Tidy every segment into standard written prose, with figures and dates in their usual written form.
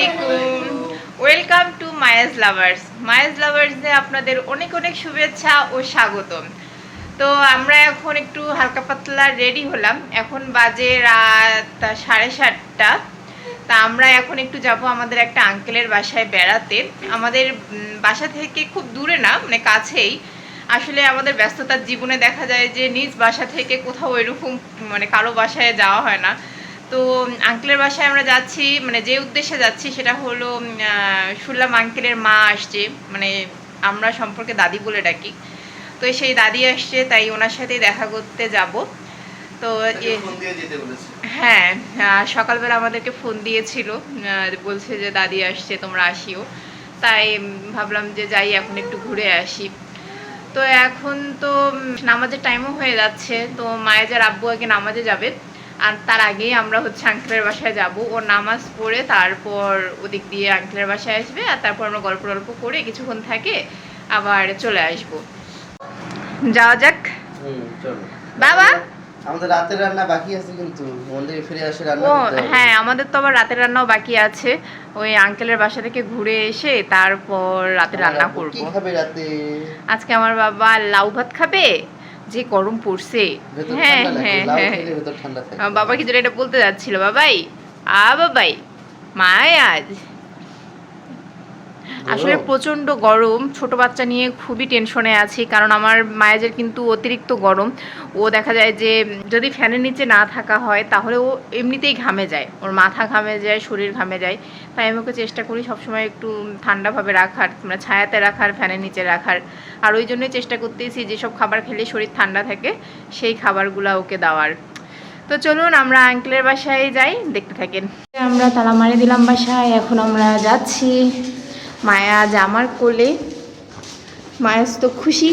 আলাইকুম, welcome to Mayaz lovers. Mayaz লাভার্সে আপনাদের অনেক অনেক শুভেচ্ছা ও স্বাগতম। তো আমরা এখন একটু হালকা পাতলা রেডি হলাম। এখন বাজে রাত 7:30। তা আমরা এখন একটু যাব আমাদের একটা আঙ্কেলের বাসায় বেড়াতে। আমাদের বাসা থেকে খুব দূরে না, মানে কাছেই। আসলে আমাদের ব্যস্ততার জীবনে দেখা যায় যে নিজ বাসা থেকে কোথাও এরকম মানে কারো বাসায় যাওয়া হয় না। তো আঙ্কেলের বাসায় আমরা যাচ্ছি, মানে যে উদ্দেশ্যে যাচ্ছি সেটা হলো শুনলাম আঙ্কেলের মা আসছে, মানে আমরা সম্পর্কে দাদি বলে ডাকি। তো সেই দাদি আসছে, তাই ওনার সাথেই দেখা করতে যাব। তো হ্যাঁ, সকালবেলা আমাদেরকে ফোন দিয়েছিল, বলছে যে দাদি আসছে, তোমরা আসিও। তাই ভাবলাম যে যাই, এখন একটু ঘুরে আসি। তো এখন তো নামাজের টাইমও হয়ে যাচ্ছে, তো মায়েজার আব্বু আগে নামাজে যাবে, আর তার আগেই আমরা হচ্ছে আঙ্কেলের বাসায় যাব। ও নামাজ পড়ে তারপর ওদিক দিয়ে আঙ্কেলের বাসায় আসবে, আর তারপর আমরা গল্প টল্প করে কিছুক্ষণ থাকে আবার চলে আসব। যাওয়া যাক। বাবা, আমাদের রাতের রান্না বাকি আছে, কিন্তু মন্দিরে ফিরে আসে রান্না ও করতে হবে। হ্যাঁ, আমাদের তো আবার রাতের রান্নাও বাকি আছে। ওই আঙ্কেলের বাসা থেকে ঘুরে এসে তারপর রাতে রান্না করব। কি খাবে রাতে? আজকে আমার বাবা লাউ ভাত খাবে, যে গরম পড়ছে। হ্যাঁ হ্যাঁ হ্যাঁ, বাবা কি যেটা এটা বলতে যাচ্ছিল, বাবাই বাবাই মায় আজ আসলে প্রচণ্ড গরম। ছোট বাচ্চা নিয়ে খুবই টেনশনে আছি, কারণ আমার মায়ের কিন্তু অতিরিক্ত গরম। ও দেখা যায় যে যদি ফ্যানের নিচে না থাকা হয় তাহলে ও এমনিতেই ঘামে যায়, ওর মাথা ঘামে যায়, শরীর ঘামে যায়। তাই আমি ওকে চেষ্টা করি সবসময় একটু ঠান্ডাভাবে রাখার, মানে ছায়াতে রাখার, ফ্যানের নিচে রাখার। আর ওই জন্যই চেষ্টা করতেছি যেসব খাবার খেলে শরীর ঠান্ডা থাকে সেই খাবারগুলো ওকে দেওয়ার। তো চলুন আমরা আঙ্কেলের বাসায় যাই, দেখতে থাকেন। আমরা তালা মারি দিলাম বাসায়, এখন আমরা যাচ্ছি। মায়া আজ আমার কোলে। মায়াজ তো খুশি,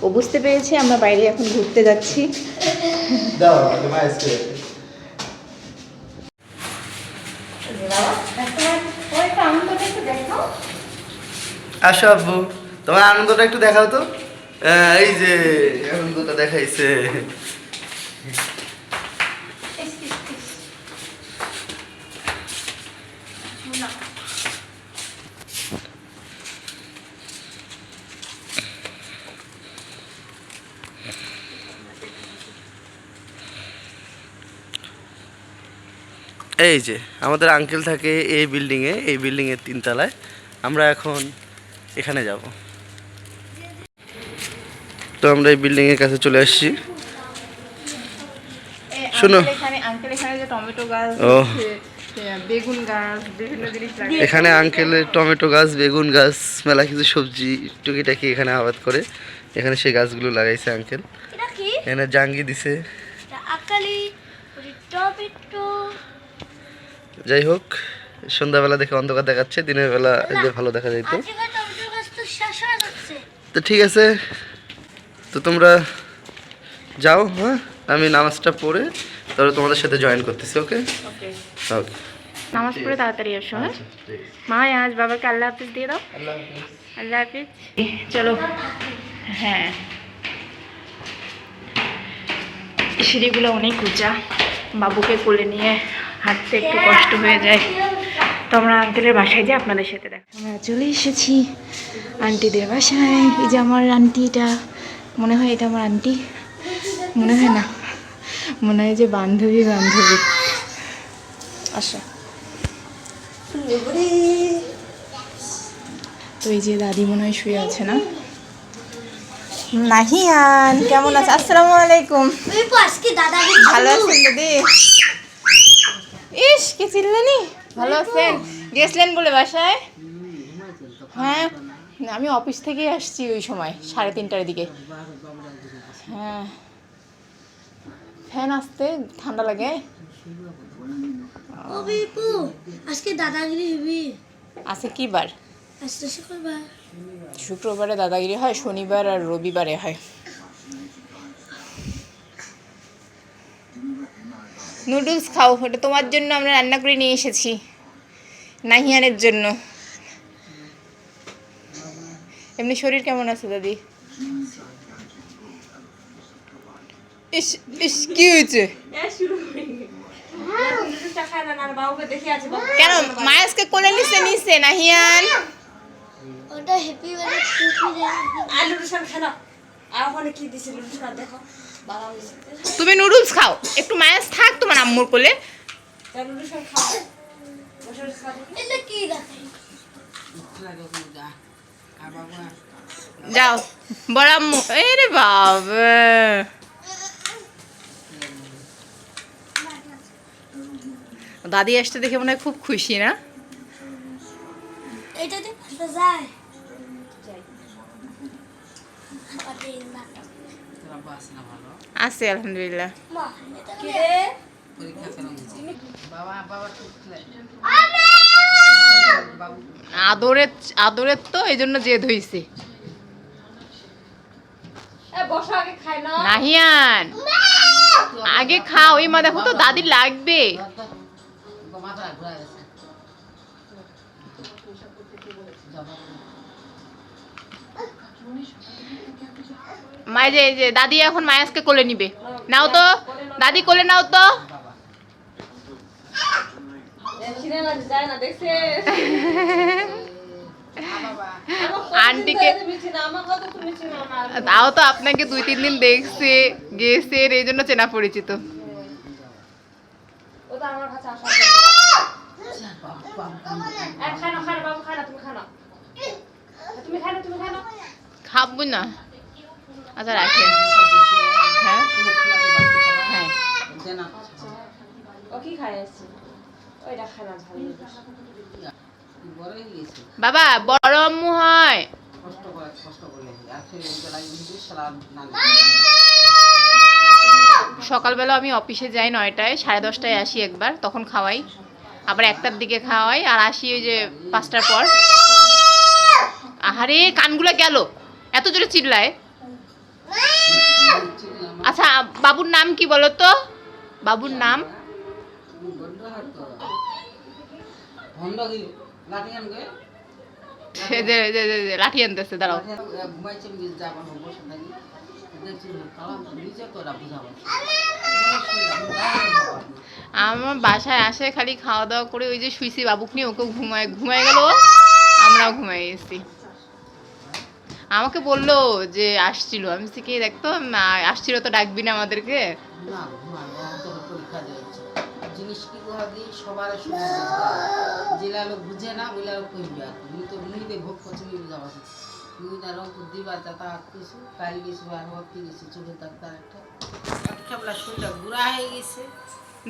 ও বুঝতে পেরেছে আমরা বাইরে এখন ঘুরতে যাচ্ছি। আসো আব্বু, তোমার আনন্দটা একটু দেখাও তো। এই যে আনন্দটা দেখাইছে। এই যে আমাদের আঙ্কেল থাকে এই বিল্ডিংয়ে, এই বিল্ডিংয়ের 3 তলায়। আমরা এখন এখানে যাব। তো আমরা এই বিল্ডিংয়ের কাছে চলে আসছি। শোনো, বেগুন গাছ, বিভিন্ন জিনিস এখানে আঙ্কেলের টমেটো গাছ, বেগুন গাছ, মেলা কিছু সবজি টুকিটাকি এখানে আবাদ করে। এখানে সেই গাছগুলো লাগাইছে আঙ্কেল। এখানে জাঙ্গি দিছে। যাই হোক, সন্ধ্যাবেলা দেখে অন্ধকার দেখাচ্ছে, দিনের বেলা যে ভালো দেখা যাইতো। তো ঠিক আছে, তো তোমরা যাও। হ্যাঁ, আমি নামাজটা পড়ে তারপরে তোমাদের সাথে জয়েন করতেছি। ওকে ওকে, নামাজ পড়ে তাড়াতাড়ি এসো। হ্যাঁ মা, আজ বাবাকে আল্লাহ হাফিজ দিয়ে দাও। আল্লাহ হাফিজ। চলো। হ্যাঁ, সিঁড়িগুলো অনেক উঁচা, বাবুকে কোলে নিয়ে হাঁটতে একটু কষ্ট হয়ে যায়। তো আমরা আঙ্কেলের বাসায় যাই, আপনাদের সাথে দেখা। আমরা চলে এসেছি আন্টিদের বাসায়। এই যে আমার আন্টিটা, মনে হয় এটা আমার আন্টি, মনে হয় না, মনে হয় যে বান্ধবী বান্ধবী। আচ্ছা, তো এই যে দাদি মনে হয় শুয়ে আছে না? নাহিয়ান কেমন আছে? আসসালামু আলাইকুম। ভালো আছেন দাদি? ইস, কি চিল্লানি! ভালো আছেন? গেছিলেন বলে বাসায়? হ্যাঁ, আমি অফিস থেকেই আসছি ওই সময় 3:30টার দিকে। হ্যাঁ, ফ্যান আসতে ঠান্ডা লাগে। আজকে দাদাগিরি হবি। আছে কি বার? আজকে শুক্রবার। শুক্রবারে দাদাগিরি হয়, শনিবার আর রবিবারে হয়। নুডলস খাও, ওটা তোমার জন্য আমরা রান্না করে নিয়ে এসেছি, নাহিয়ানের জন্য। এমনি শরীর কেমন আছে দাদি? ইস ইস, কি হয়েছে? কেন মায়াসকে কোলে নিছে নাহিয়ান? ওটা হ্যাপি বার্থডে তুমি নুডলস খাও একটু, মায়াস থাক তোমার আম্মুর কোলে। এটা কি রাখে? যাও বড় আম্মু। এই রে বাবা, দাদি আসতে দেখে মনে হয় খুব খুশি না? এটাতে ফাটা যায়। আছে আলহামদুলিল্লাহ। মা এটা কি আদরের তো এই জন্য জেদ হইছে। নাহিয়ান আগে খাও। এই মা দেখো তো দাদি লাগবে। মা যে দাদি এখন মায়াসকে কোলে নিবে। নাও তো দাদি, কোলে নাও তো। আন্টিকে তাও তো আপনাকে 2-3 দিন দেখছে গেছে, এই জন্য চেনা পরিচিত। খাবো না, আচ্ছা রাখেন। হ্যাঁ হ্যাঁ বাবা বড় আম্মু হয়। সকালবেলা আমি অফিসে যাই 9টায়, 10:30টায় আসি একবার, তখন খাওয়াই, আবার 1টার দিকে খাওয়াই, আর আসি ওই যে 5টার পর। আহারে কানগুলো গেল, এত জোরে চিল্লায়। আচ্ছা বাবুর নাম কি বলো তো? বাবুর নাম লাঠি আনতেছে, দাঁড়াও। আমার বাসায় আসে খালি খাওয়া দাওয়া করে ওই যে শুইছি বাবুক নিয়ে, ওকেও ঘুমায় গেল, আমরাও ঘুমাই গেছি। আমাকে বললো যে আসছিল, আমি কি দেখতো না আসছিল তো ডাকবি না আমাদেরকে।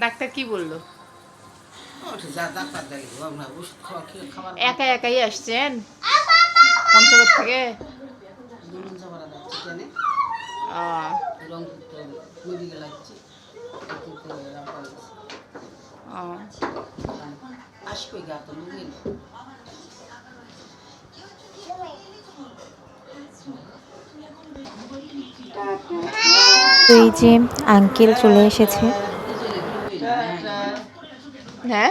ডাক্তার কি বললো? একা একাই আসছেন পঞ্চগড় থেকে? এই যে আঙ্কেল চলে এসেছে। হ্যাঁ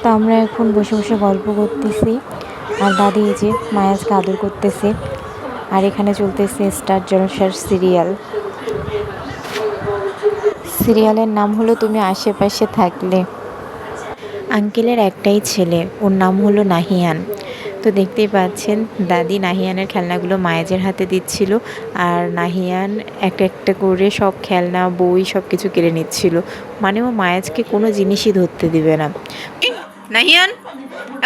তো আমরা এখন বসে বসে গল্প করতেছি, আর দাদি এই যে মায়াজকে আদর করতেছে, আর এখানে চলতেছে স্টার জলসার সিরিয়ালের নাম হলো তুমি আশেপাশে থাকলে। আঙ্কেলের একটাই ছেলে, ওর নাম হলো নাহিয়ান। তো দেখতেই পাচ্ছেন দাদি নাহিয়ানের খেলনাগুলো মায়াজের হাতে দিচ্ছিল, আর নাহিয়ান একটা একটা করে সব খেলনা বই সব কিছু কেড়ে নিচ্ছিল, মানে ও মায়াজকে কোনো জিনিসই ধরতে দিবে না। নাহিয়ান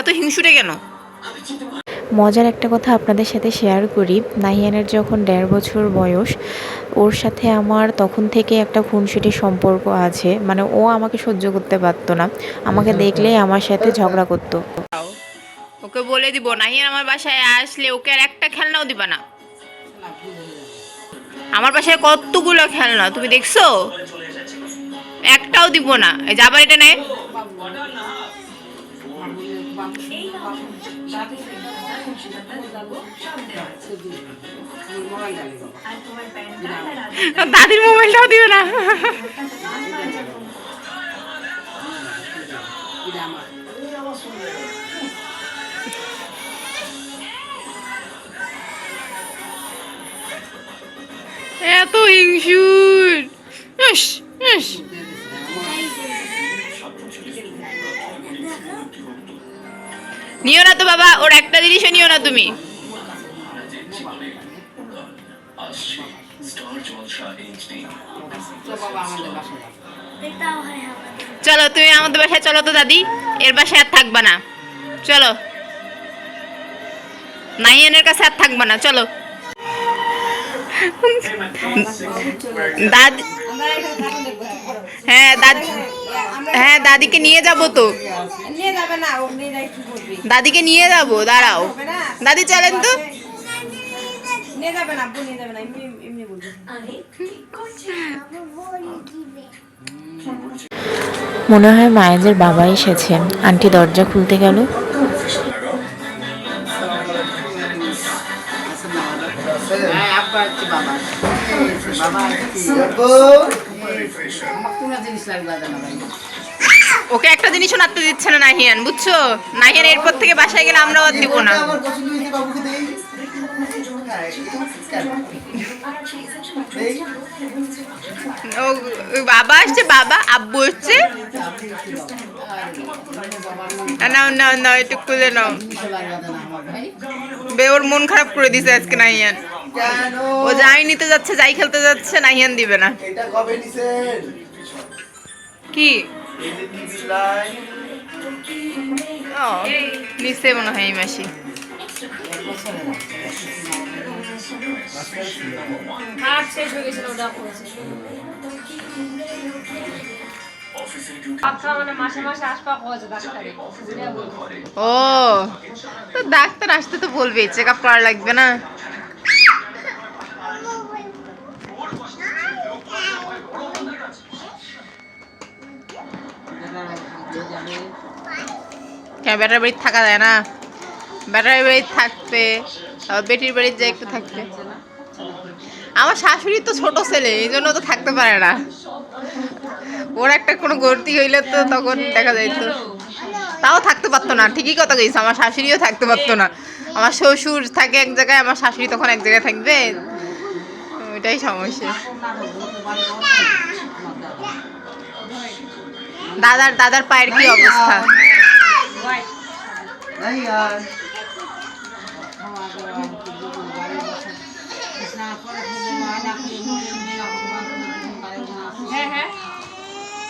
এত হিংসুটে কেন? মজার একটা কথা আপনাদের সাথে শেয়ার করি, নাহিয়ানের যখন 1.5 বছর বয়স, ওর সাথে আমার তখন থেকে একটা খুনসুটির সম্পর্ক আছে, মানে ও আমাকে সহ্য করতে পারতো না, আমাকে দেখলেই আমার সাথে ঝগড়া করতো। ওকে বলে দিব নাহিয়ান আমার বাসায় আসলে ওকে আর একটা খেলনাও দিবা না। আমার বাসায় কতগুলো খেলনা তুমি দেখছো, একটাও দিব না। এই যে আবার এটা নেই, দাদির মোবাইলটাও দিবে না। এত হিংসুর। ইস, ইস। নিও না তো বাবা, ওর একটা জিনিসও নিও না তুমি। এটাও হয় আমার। চলো তুমি আমাদের বাসায় চলো তো দাদি, এর বাসায় আর থাকবা না, চলো। নাইয়ানের কাছে আর থাকবা না, চলো। দাদি, হ্যাঁ দাদি, হ্যাঁ দাদিকে নিয়ে যাবো তো, নিয়ে যাবে না, ও মেয়েরাই কি করবে? দাদিকে নিয়ে যাবো, দাঁড়াও। হবে না, দাদি চলেন তো। নিয়ে যাবে না, আব্বু নিয়ে যাবে না, এমনি এমনি বলবে। মনে হয় মায়াজের বাবা এসেছেন। আন্টি দরজা খুলতে গেল। আব্বা হচ্ছে বাবা। বাবা কোনো জিনিস লাগবে না ভাই। ওকে একটা জিনিসও নাড়তে দিচ্ছে না নাহিয়ান, বুঝছো? নাহিয়ান এরপর থেকে বাসায় গেলে আমরাও আর দিব না। আমার পছন্দ হয়েছে, বাবুকে দেই। ও বাবা আসছে, বাবা আব্বু হচ্ছে। নাও নাও নাও, একটু খুলে নাও। বে ওর মন খারাপ করে দিছে আজকে নাহিয়ান। কেন? ও যাই নিতে যাচ্ছে, যাই খেলতে যাচ্ছে, নাহিয়ান দিবে না। এটা কবে নিছেন? কি এই যে টিভি লাইন। ও নিচে মনে হয় এই মাসি। হাট শেষ হয়ে গেছিল, ওটা করেছে। পাখা মানে মাসে মাসে আসপা পাওয়া যায় ডাক্তারে। ও তো ডাক্তার আসতে তো বলবে, চেক আপ করা লাগবে না? কেন বেটার বাড়িতে থাকা যায় না? বেটার বাড়িতে থাকবে, আবার বেটির বাড়িতে যাই একটু থাকবে। আমার শাশুড়ি তো ছোট ছেলে, এই জন্য তো থাকতে পারে না। ওর একটা কোনো গর্তি হইলে তো তখন দেখা যাইতো, তাও থাকতে পারতো না। ঠিকই কথা কইছে, আমার শাশুড়িও থাকতে পারতো না। আমার শ্বশুর থাকে এক জায়গায়, আমার শাশুড়ি তখন এক জায়গায় থাকবে, ওইটাই সমস্যা। দাদার পায়ের কি অবস্থা? নাই আর হ্যাঁ হ্যাঁ,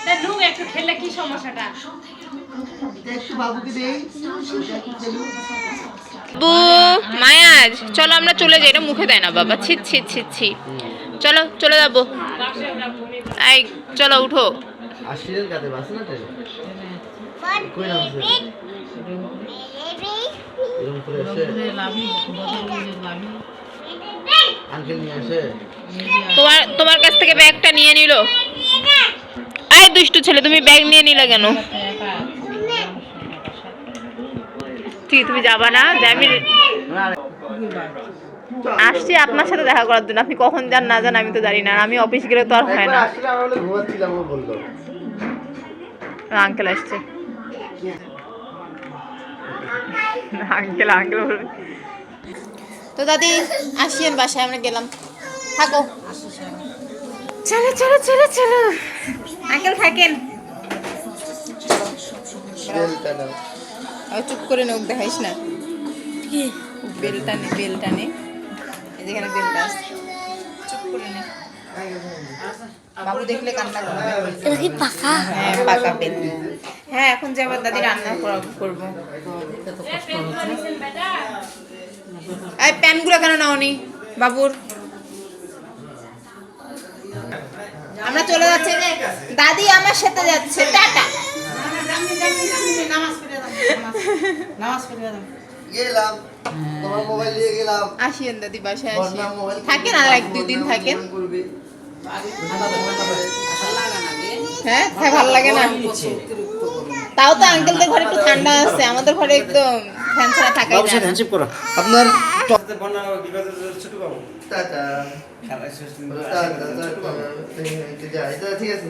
তা ঢুক একটু খেলে কি সমস্যাটা? একটু বাবুকে দেই। বু মায়াজ, চলো আমরা চলে যাই। এটা মুখে দেয় না বাবা, ছি ছি ছি ছি। চলো চলে যাবো। এই চলো উঠো। আশিরের কাছে বাস না ট্রেন? কই নামছে? এরকম করে আসে? আঙ্কেল নিয়ে আসে? তোমার কাছ থেকে ব্যাগটা নিয়ে নিল। এই দুষ্টু ছেলে, তুমি ব্যাগ নিয়ে নিলে কেন? ঠিক, তুমি যাবা না? যে আমি আসছি আপনার সাথে দেখা করার জন্য। আপনি কখন যান না যান আমি তো জানি না, আমি অফিস গেলে তো আর হয় একবার না। আসলে আমরা বলে ঘুমাচ্ছিলাম, ও বললো। আঙ্কেল আসছে। আঙ্কেল আঙ্কেল বলবে। তো দাদি আসিয়েন বাসায়, আমরা গেলাম, থাকো। চলো চলো চলো চলো, আঙ্কেল থাকেন। বেলটা নাও। চুপ করে নোক দেখাইস না। বেলটা নে, বেলটা নে, এই যেখানে বেলটা আছে, চুপ করে নে। বাবু দেখলে কান্না করবে। এটা কি পাকা? হ্যাঁ পাকা বেল। হ্যাঁ এখন যে আবার দাদি রান্না করবো। এই প্যানগুলো কেন নাওনি বাবুর? আমরা চলে যাচ্ছি যে, দাদি আমার সাথে যাচ্ছে, টাটা। গেলাম, তোমার মোবাইল নিয়ে গেলাম। আসিয়েন দাদি বাসায়, আসি বদনাম মোবাইল থাকেন আর এক দুই দিন থাকেন। করবি। হ্যাঁ হ্যাঁ ভালো লাগে না। তাও তো আঙ্কেলদের ঘরে একটু ঠান্ডা আছে, আমাদের ঘরে একদম ফ্যান ছাড়া থাকাই যায় না। আপনার টাটা। টাটা, টাটা, ঠিক আছে।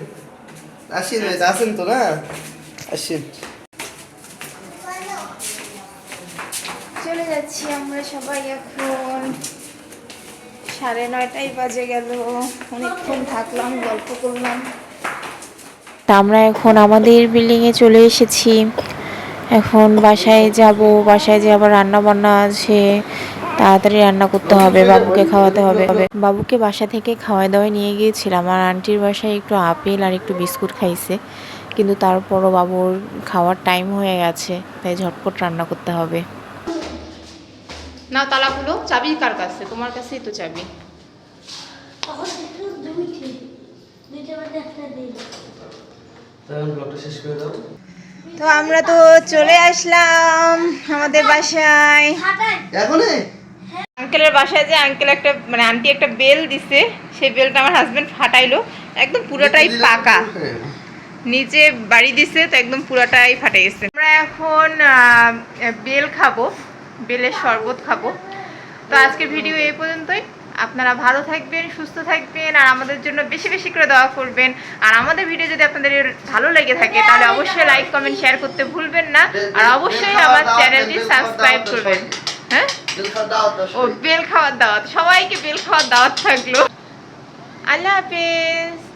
আসেন, আসেন তো না, আসেন। চলে যাচ্ছি আমরা সবাই এখন। 9:30 বাজে গেল, অনেকক্ষণ থাকলাম, গল্প করলাম। তা আমরা এখন আমাদের বিল্ডিংয়ে চলে এসেছি। এখন বাসায় যাব, বাসায় যে আবার রান্না বান্না আছে, তাড়াতাড়ি রান্না করতে হবে, বাবুকে খাওয়াতে হবে। বাবুকে বাসা থেকে খাওয়াই দাওয়াই নিয়ে গিয়েছিলাম। আমার আন্টির বাসায় একটু আপেল আর একটু বিস্কুট খাইছে, কিন্তু তারপরও বাবুর খাওয়ার টাইম হয়ে গেছে, তাই ঝটপট রান্না করতে হবে। না, তালাগুলো চাবি কার কাছে? তোমার কাছেই তো চাবি। তখন একটু দুইটা মধ্যে একটা দিই। তখন ব্লগটা শেষ করে দাও। তো আমরা তো চলে আসলাম আমাদের বাসায়। হাঁটাই এখনই আঙ্কেলের বাসায় যে আঙ্কেল একটা মানে আন্টি একটা বেল দিছে, সেই বেলটা আমার হাজবেন্ড ফাটাইলো, একদম পুরোটাই পাকা, নিচে বাড়ি দিছে তো একদম পুরোটাই ফাটে গেছে। আমরা এখন বেল খাবো, বেলের শরবত খাবো। তো আজকের ভিডিও এই পর্যন্তই। আপনারা ভালো থাকবেন, সুস্থ থাকবেন, আর আমাদের জন্য বেশি বেশি করে দোয়া করবেন। আর আমাদের ভিডিও যদি আপনাদের ভালো লেগে থাকে তাহলে অবশ্যই লাইক কমেন্ট শেয়ার করতে ভুলবেন না, আর অবশ্যই আমার চ্যানেলটি সাবস্ক্রাইব করবেন। হ্যাঁ, ও বেল খাওয়ার দাওয়াত, সবাইকে বেল খাওয়ার দাওয়াত থাকলো। আল্লাহ হাফেজ।